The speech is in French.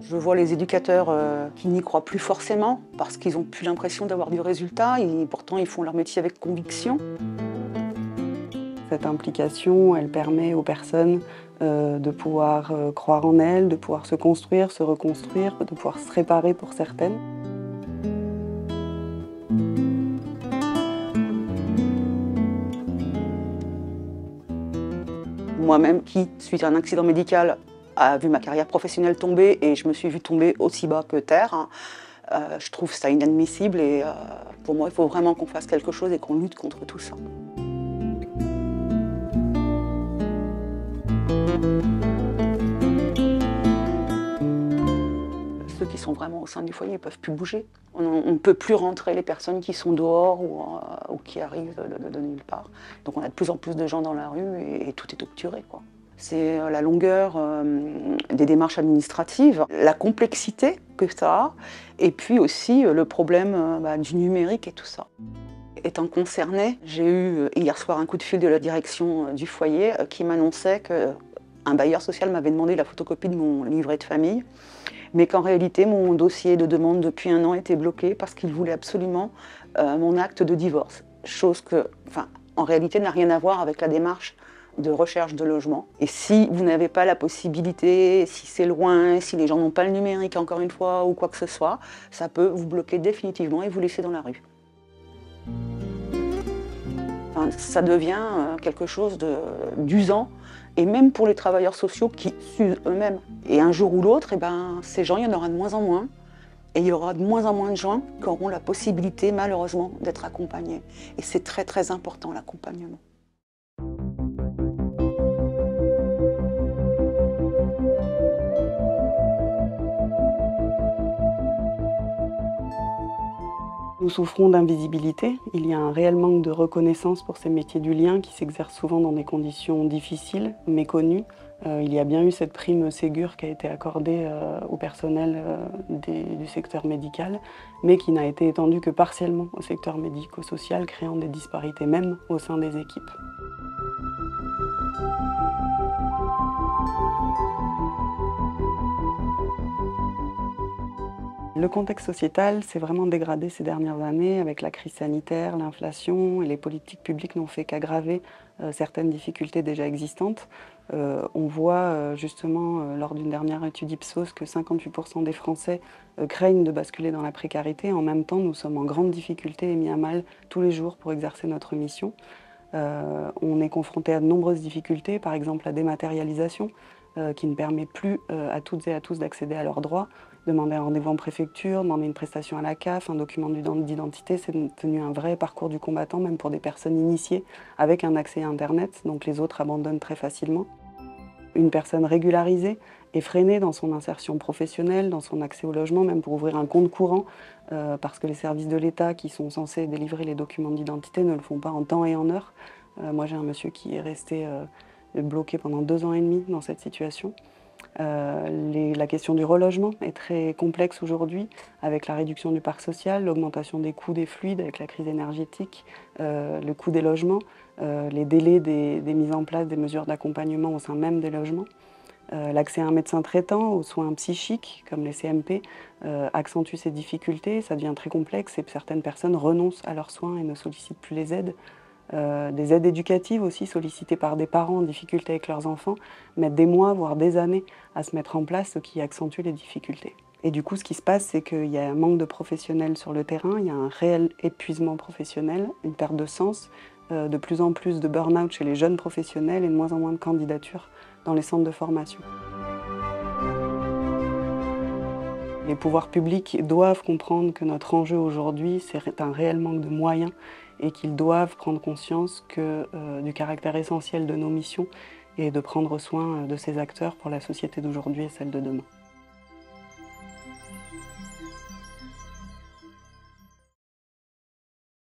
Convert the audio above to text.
Je vois les éducateurs qui n'y croient plus forcément parce qu'ils n'ont plus l'impression d'avoir du résultat et pourtant ils font leur métier avec conviction. Cette implication, elle permet aux personnes de pouvoir croire en elles, de pouvoir se construire, se reconstruire, de pouvoir se réparer pour certaines. Moi-même qui, suite à un accident médical, a vu ma carrière professionnelle tomber et je me suis vue tomber aussi bas que terre, hein, je trouve ça inadmissible et pour moi il faut vraiment qu'on fasse quelque chose et qu'on lutte contre tout ça. Ceux qui sont vraiment au sein du foyer ne peuvent plus bouger. On ne peut plus rentrer les personnes qui sont dehors ou qui arrivent de nulle part. Donc on a de plus en plus de gens dans la rue et tout est obturé, quoi. C'est la longueur des démarches administratives, la complexité que ça a, et puis aussi le problème du numérique et tout ça. Étant concernée, j'ai eu hier soir un coup de fil de la direction du foyer qui m'annonçait qu'un bailleur social m'avait demandé la photocopie de mon livret de famille, mais qu'en réalité mon dossier de demande depuis 1 an était bloqué parce qu'il voulait absolument mon acte de divorce. Chose que, en réalité, n'a rien à voir avec la démarche de recherche de logement. Et si vous n'avez pas la possibilité, si c'est loin, si les gens n'ont pas le numérique encore une fois ou quoi que ce soit, ça peut vous bloquer définitivement et vous laisser dans la rue. Ça devient quelque chose d'usant, et même pour les travailleurs sociaux qui s'usent eux-mêmes. Et un jour ou l'autre, ces gens, il y en aura de moins en moins. Et il y aura de moins en moins de gens qui auront la possibilité, malheureusement, d'être accompagnés. Et c'est très très important, l'accompagnement. Nous souffrons d'invisibilité. Il y a un réel manque de reconnaissance pour ces métiers du lien qui s'exercent souvent dans des conditions difficiles, méconnues. Il y a bien eu cette prime Ségur qui a été accordée au personnel du secteur médical, mais qui n'a été étendue que partiellement au secteur médico-social, créant des disparités même au sein des équipes. Le contexte sociétal s'est vraiment dégradé ces dernières années avec la crise sanitaire, l'inflation, et les politiques publiques n'ont fait qu'aggraver certaines difficultés déjà existantes. On voit justement lors d'une dernière étude Ipsos que 58% des Français craignent de basculer dans la précarité. En même temps, nous sommes en grande difficulté et mis à mal tous les jours pour exercer notre mission. On est confronté à de nombreuses difficultés, par exemple la dématérialisation, qui ne permet plus à toutes et à tous d'accéder à leurs droits. Demander un rendez-vous en préfecture, demander une prestation à la CAF, un document d'identité, c'est devenu un vrai parcours du combattant, même pour des personnes initiées, avec un accès à Internet, donc les autres abandonnent très facilement. Une personne régularisée est freinée dans son insertion professionnelle, dans son accès au logement, même pour ouvrir un compte courant, parce que les services de l'État qui sont censés délivrer les documents d'identité ne le font pas en temps et en heure. Moi j'ai un monsieur qui est resté bloqué pendant 2 ans et demi dans cette situation. La question du relogement est très complexe aujourd'hui, avec la réduction du parc social, l'augmentation des coûts des fluides, avec la crise énergétique, le coût des logements, les délais des mises en place des mesures d'accompagnement au sein même des logements. L'accès à un médecin traitant, aux soins psychiques, comme les CMP, accentue ces difficultés, ça devient très complexe et certaines personnes renoncent à leurs soins et ne sollicitent plus les aides. Des aides éducatives aussi sollicitées par des parents en difficulté avec leurs enfants mettent des mois, voire des années à se mettre en place, ce qui accentue les difficultés. Et du coup, ce qui se passe, c'est qu'il y a un manque de professionnels sur le terrain, il y a un réel épuisement professionnel, une perte de sens, de plus en plus de burn-out chez les jeunes professionnels et de moins en moins de candidatures dans les centres de formation. Les pouvoirs publics doivent comprendre que notre enjeu aujourd'hui, c'est un réel manque de moyens et qu'ils doivent prendre conscience du caractère essentiel de nos missions et de prendre soin de ces acteurs pour la société d'aujourd'hui et celle de demain.